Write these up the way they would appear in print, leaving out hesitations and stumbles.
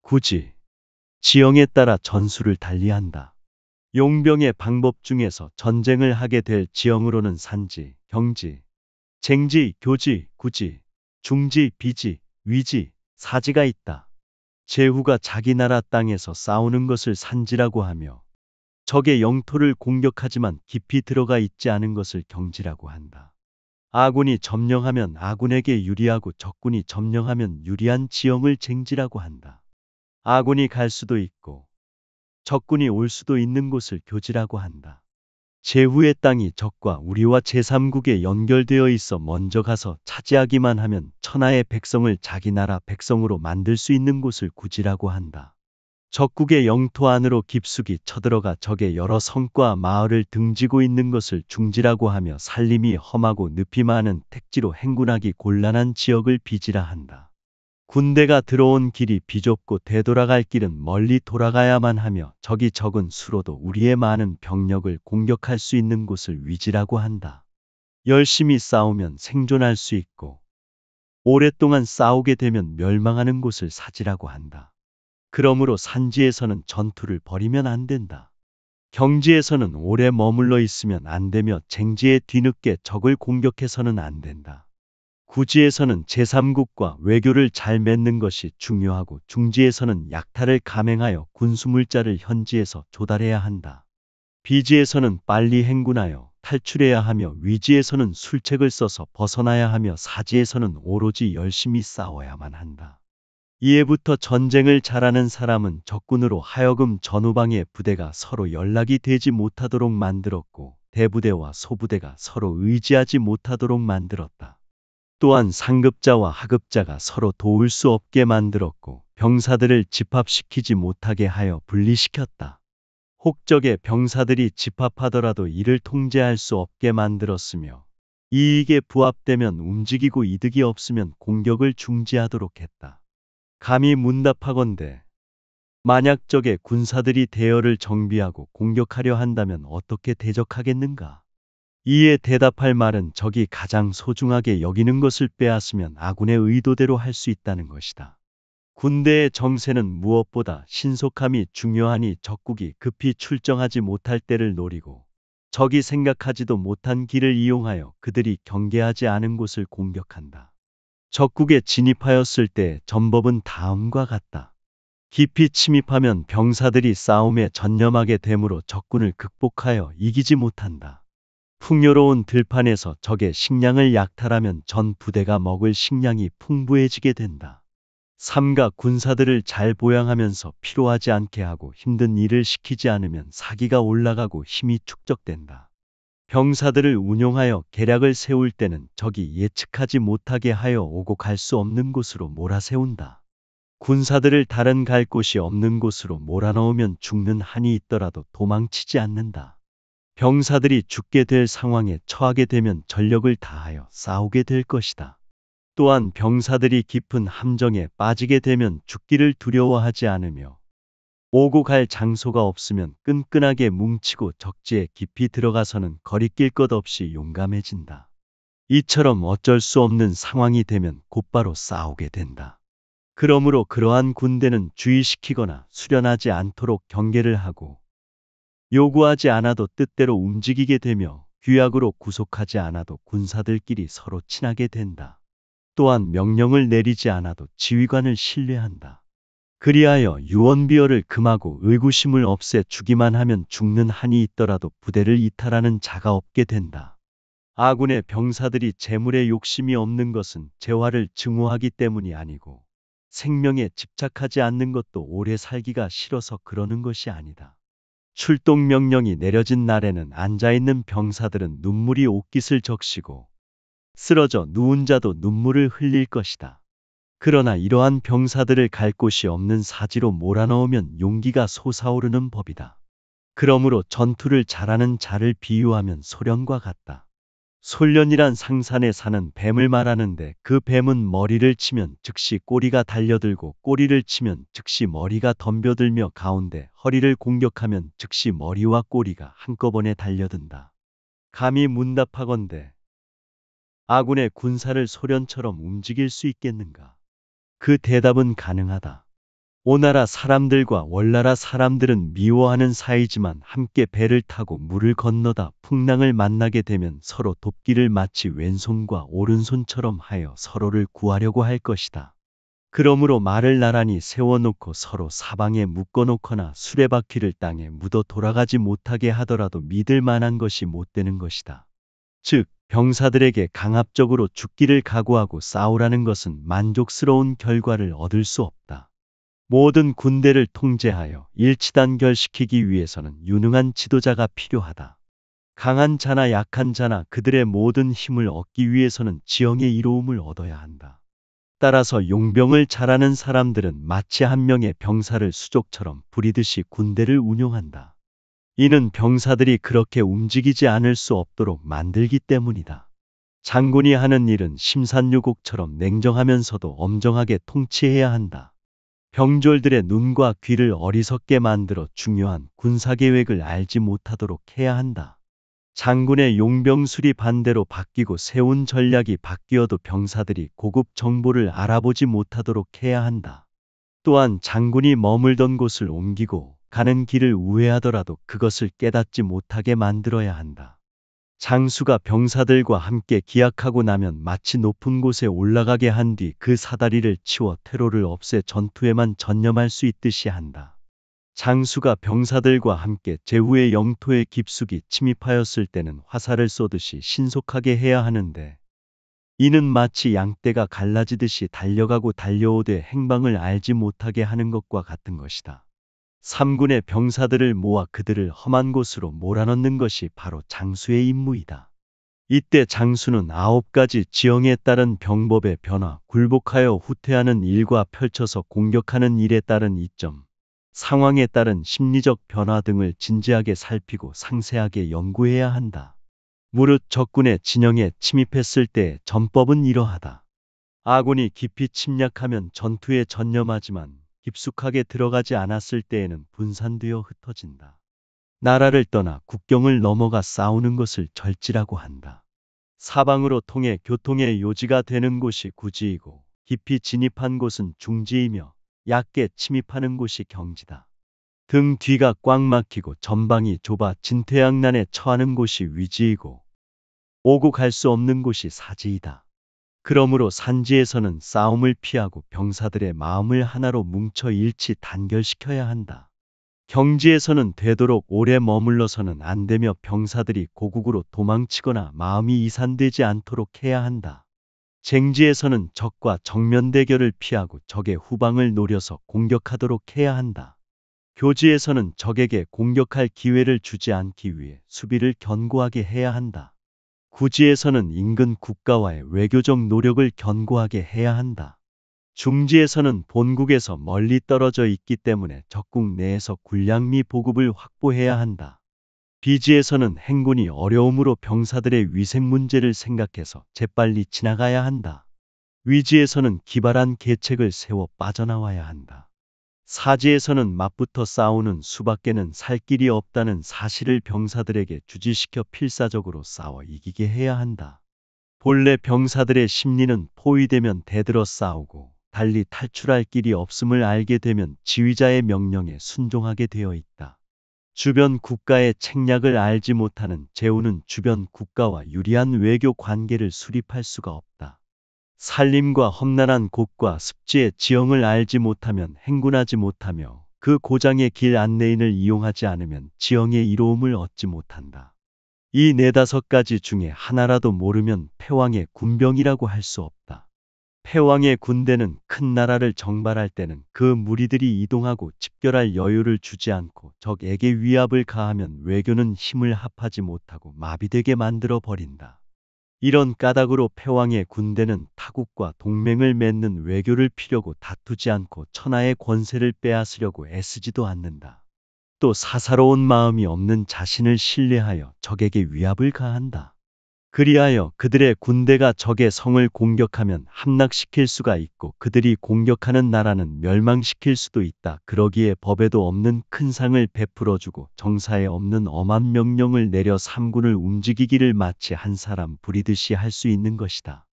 굳이 지형에 따라 전술을 달리한다. 용병의 방법 중에서 전쟁을 하게 될 지형으로는 산지, 경지, 쟁지, 교지, 구지, 중지, 비지, 위지, 사지가 있다. 제후가 자기 나라 땅에서 싸우는 것을 산지라고 하며 적의 영토를 공격하지만 깊이 들어가 있지 않은 것을 경지라고 한다. 아군이 점령하면 아군에게 유리하고 적군이 점령하면 유리한 지형을 쟁지라고 한다. 아군이 갈 수도 있고 적군이 올 수도 있는 곳을 교지라고 한다. 제후의 땅이 적과 우리와 제3국에 연결되어 있어 먼저 가서 차지하기만 하면 천하의 백성을 자기 나라 백성으로 만들 수 있는 곳을 구지라고 한다. 적국의 영토 안으로 깊숙이 쳐들어가 적의 여러 성과 마을을 등지고 있는 것을 중지라고 하며 산림이 험하고 늪이 많은 택지로 행군하기 곤란한 지역을 비지라 한다. 군대가 들어온 길이 비좁고 되돌아갈 길은 멀리 돌아가야만 하며 적이 적은 수로도 우리의 많은 병력을 공격할 수 있는 곳을 위지라고 한다. 열심히 싸우면 생존할 수 있고 오랫동안 싸우게 되면 멸망하는 곳을 사지라고 한다. 그러므로 산지에서는 전투를 벌이면 안 된다. 경지에서는 오래 머물러 있으면 안 되며 쟁지에 뒤늦게 적을 공격해서는 안 된다. 구지에서는 제3국과 외교를 잘 맺는 것이 중요하고 중지에서는 약탈을 감행하여 군수물자를 현지에서 조달해야 한다. 비지에서는 빨리 행군하여 탈출해야 하며 위지에서는 술책을 써서 벗어나야 하며 사지에서는 오로지 열심히 싸워야만 한다. 이해부터 전쟁을 잘하는 사람은 적군으로 하여금 전후방의 부대가 서로 연락이 되지 못하도록 만들었고 대부대와 소부대가 서로 의지하지 못하도록 만들었다. 또한 상급자와 하급자가 서로 도울 수 없게 만들었고 병사들을 집합시키지 못하게 하여 분리시켰다. 혹적의 병사들이 집합하더라도 이를 통제할 수 없게 만들었으며 이익에 부합되면 움직이고 이득이 없으면 공격을 중지하도록 했다. 감히 문답하건대 만약 적의 군사들이 대열을 정비하고 공격하려 한다면 어떻게 대적하겠는가? 이에 대답할 말은 적이 가장 소중하게 여기는 것을 빼앗으면 아군의 의도대로 할 수 있다는 것이다. 군대의 정세는 무엇보다 신속함이 중요하니 적국이 급히 출정하지 못할 때를 노리고 적이 생각하지도 못한 길을 이용하여 그들이 경계하지 않은 곳을 공격한다. 적국에 진입하였을 때 전법은 다음과 같다. 깊이 침입하면 병사들이 싸움에 전념하게 되므로 적군을 극복하여 이기지 못한다. 풍요로운 들판에서 적의 식량을 약탈하면 전 부대가 먹을 식량이 풍부해지게 된다. 삼가 군사들을 잘 보양하면서 피로하지 않게 하고 힘든 일을 시키지 않으면 사기가 올라가고 힘이 축적된다. 병사들을 운용하여 계략을 세울 때는 적이 예측하지 못하게 하여 오고 갈 수 없는 곳으로 몰아세운다. 군사들을 다른 갈 곳이 없는 곳으로 몰아넣으면 죽는 한이 있더라도 도망치지 않는다. 병사들이 죽게 될 상황에 처하게 되면 전력을 다하여 싸우게 될 것이다. 또한 병사들이 깊은 함정에 빠지게 되면 죽기를 두려워하지 않으며 오고 갈 장소가 없으면 끈끈하게 뭉치고 적지에 깊이 들어가서는 거리낄 것 없이 용감해진다. 이처럼 어쩔 수 없는 상황이 되면 곧바로 싸우게 된다. 그러므로 그러한 군대는 주의시키거나 수련하지 않도록 경계를 하고 요구하지 않아도 뜻대로 움직이게 되며 규약으로 구속하지 않아도 군사들끼리 서로 친하게 된다. 또한 명령을 내리지 않아도 지휘관을 신뢰한다. 그리하여 유언비어를 금하고 의구심을 없애 주기만 하면 죽는 한이 있더라도 부대를 이탈하는 자가 없게 된다. 아군의 병사들이 재물에 욕심이 없는 것은 재화를 증오하기 때문이 아니고 생명에 집착하지 않는 것도 오래 살기가 싫어서 그러는 것이 아니다. 출동 명령이 내려진 날에는 앉아있는 병사들은 눈물이 옷깃을 적시고 쓰러져 누운 자도 눈물을 흘릴 것이다. 그러나 이러한 병사들을 갈 곳이 없는 사지로 몰아넣으면 용기가 솟아오르는 법이다. 그러므로 전투를 잘하는 자를 비유하면 소련과 같다. 솔련이란 상산에 사는 뱀을 말하는데 그 뱀은 머리를 치면 즉시 꼬리가 달려들고 꼬리를 치면 즉시 머리가 덤벼들며 가운데 허리를 공격하면 즉시 머리와 꼬리가 한꺼번에 달려든다. 감히 문답하건대 아군의 군사를 소련처럼 움직일 수 있겠는가? 그 대답은 가능하다. 오나라 사람들과 월나라 사람들은 미워하는 사이지만 함께 배를 타고 물을 건너다 풍랑을 만나게 되면 서로 돕기를 마치 왼손과 오른손처럼 하여 서로를 구하려고 할 것이다. 그러므로 말을 나란히 세워놓고 서로 사방에 묶어놓거나 수레바퀴를 땅에 묻어 돌아가지 못하게 하더라도 믿을 만한 것이 못 되는 것이다. 즉, 병사들에게 강압적으로 죽기를 각오하고 싸우라는 것은 만족스러운 결과를 얻을 수 없다. 모든 군대를 통제하여 일치단결시키기 위해서는 유능한 지도자가 필요하다. 강한 자나 약한 자나 그들의 모든 힘을 얻기 위해서는 지형의 이로움을 얻어야 한다. 따라서 용병을 잘하는 사람들은 마치 한 명의 병사를 수족처럼 부리듯이 군대를 운용한다. 이는 병사들이 그렇게 움직이지 않을 수 없도록 만들기 때문이다. 장군이 하는 일은 심산유곡처럼 냉정하면서도 엄정하게 통치해야 한다. 병졸들의 눈과 귀를 어리석게 만들어 중요한 군사계획을 알지 못하도록 해야 한다. 장군의 용병술이 반대로 바뀌고 세운 전략이 바뀌어도 병사들이 고급 정보를 알아보지 못하도록 해야 한다. 또한 장군이 머물던 곳을 옮기고 가는 길을 우회하더라도 그것을 깨닫지 못하게 만들어야 한다. 장수가 병사들과 함께 기약하고 나면 마치 높은 곳에 올라가게 한 뒤 그 사다리를 치워 퇴로를 없애 전투에만 전념할 수 있듯이 한다. 장수가 병사들과 함께 제후의 영토에 깊숙이 침입하였을 때는 화살을 쏘듯이 신속하게 해야 하는데, 이는 마치 양떼가 갈라지듯이 달려가고 달려오되 행방을 알지 못하게 하는 것과 같은 것이다. 3군의 병사들을 모아 그들을 험한 곳으로 몰아넣는 것이 바로 장수의 임무이다. 이때 장수는 9가지 지형에 따른 병법의 변화, 굴복하여 후퇴하는 일과 펼쳐서 공격하는 일에 따른 이점, 상황에 따른 심리적 변화 등을 진지하게 살피고 상세하게 연구해야 한다. 무릇 적군의 진영에 침입했을 때의 전법은 이러하다. 아군이 깊이 침략하면 전투에 전념하지만 깊숙하게 들어가지 않았을 때에는 분산되어 흩어진다. 나라를 떠나 국경을 넘어가 싸우는 것을 절지라고 한다. 사방으로 통해 교통의 요지가 되는 곳이 구지이고 깊이 진입한 곳은 중지이며 얕게 침입하는 곳이 경지다. 등 뒤가 꽉 막히고 전방이 좁아 진퇴양난에 처하는 곳이 위지이고 오고 갈 수 없는 곳이 사지이다. 그러므로 산지에서는 싸움을 피하고 병사들의 마음을 하나로 뭉쳐 일치 단결시켜야 한다. 경지에서는 되도록 오래 머물러서는 안 되며 병사들이 고국으로 도망치거나 마음이 이산되지 않도록 해야 한다. 쟁지에서는 적과 정면 대결을 피하고 적의 후방을 노려서 공격하도록 해야 한다. 교지에서는 적에게 공격할 기회를 주지 않기 위해 수비를 견고하게 해야 한다. 구지에서는 인근 국가와의 외교적 노력을 견고하게 해야 한다. 중지에서는 본국에서 멀리 떨어져 있기 때문에 적국 내에서 군량 미 보급을 확보해야 한다. 비지에서는 행군이 어려움으로 병사들의 위생 문제를 생각해서 재빨리 지나가야 한다. 위지에서는 기발한 계책을 세워 빠져나와야 한다. 사지에서는 맞붙어 싸우는 수밖에는 살 길이 없다는 사실을 병사들에게 주지시켜 필사적으로 싸워 이기게 해야 한다. 본래 병사들의 심리는 포위되면 대들어 싸우고 달리 탈출할 길이 없음을 알게 되면 지휘자의 명령에 순종하게 되어 있다. 주변 국가의 책략을 알지 못하는 제후는 주변 국가와 유리한 외교 관계를 수립할 수가 없다. 산림과 험난한 곳과 습지의 지형을 알지 못하면 행군하지 못하며 그 고장의 길 안내인을 이용하지 않으면 지형의 이로움을 얻지 못한다. 이 4-5가지 중에 하나라도 모르면 패왕의 군병이라고 할 수 없다. 패왕의 군대는 큰 나라를 정발할 때는 그 무리들이 이동하고 집결할 여유를 주지 않고 적에게 위압을 가하면 외교는 힘을 합하지 못하고 마비되게 만들어 버린다. 이런 까닭으로 패왕의 군대는 타국과 동맹을 맺는 외교를 피려고 다투지 않고 천하의 권세를 빼앗으려고 애쓰지도 않는다. 또 사사로운 마음이 없는 자신을 신뢰하여 적에게 위압을 가한다. 그리하여 그들의 군대가 적의 성을 공격하면 함락시킬 수가 있고 그들이 공격하는 나라는 멸망시킬 수도 있다. 그러기에 법에도 없는 큰 상을 베풀어주고 정사에 없는 엄한 명령을 내려 삼군을 움직이기를 마치 한 사람 부리듯이 할 수 있는 것이다.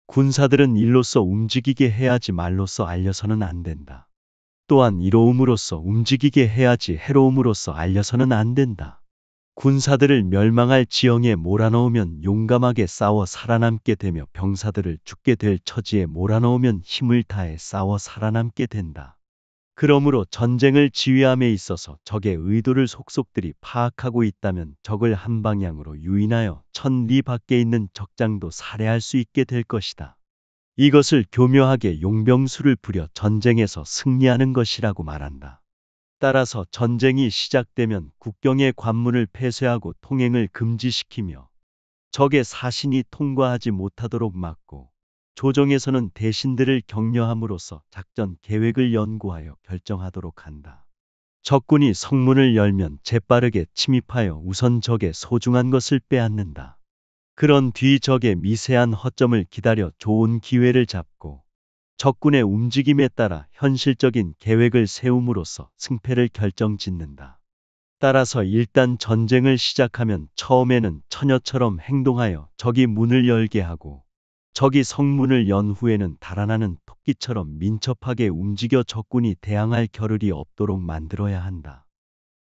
군사들은 일로서 움직이게 해야지 말로서 알려서는 안 된다. 또한 이로움으로써 움직이게 해야지 해로움으로써 알려서는 안 된다. 군사들을 멸망할 지형에 몰아넣으면 용감하게 싸워 살아남게 되며 병사들을 죽게 될 처지에 몰아넣으면 힘을 다해 싸워 살아남게 된다. 그러므로 전쟁을 지휘함에 있어서 적의 의도를 속속들이 파악하고 있다면 적을 한 방향으로 유인하여 1000리 밖에 있는 적장도 살해할 수 있게 될 것이다. 이것을 교묘하게 용병술을 부려 전쟁에서 승리하는 것이라고 말한다. 따라서 전쟁이 시작되면 국경의 관문을 폐쇄하고 통행을 금지시키며 적의 사신이 통과하지 못하도록 막고 조정에서는 대신들을 격려함으로써 작전 계획을 연구하여 결정하도록 한다. 적군이 성문을 열면 재빠르게 침입하여 우선 적의 소중한 것을 빼앗는다. 그런 뒤 적의 미세한 허점을 기다려 좋은 기회를 잡고 적군의 움직임에 따라 현실적인 계획을 세움으로써 승패를 결정짓는다. 따라서 일단 전쟁을 시작하면 처음에는 처녀처럼 행동하여 적이 문을 열게 하고 적이 성문을 연 후에는 달아나는 토끼처럼 민첩하게 움직여 적군이 대항할 겨를이 없도록 만들어야 한다.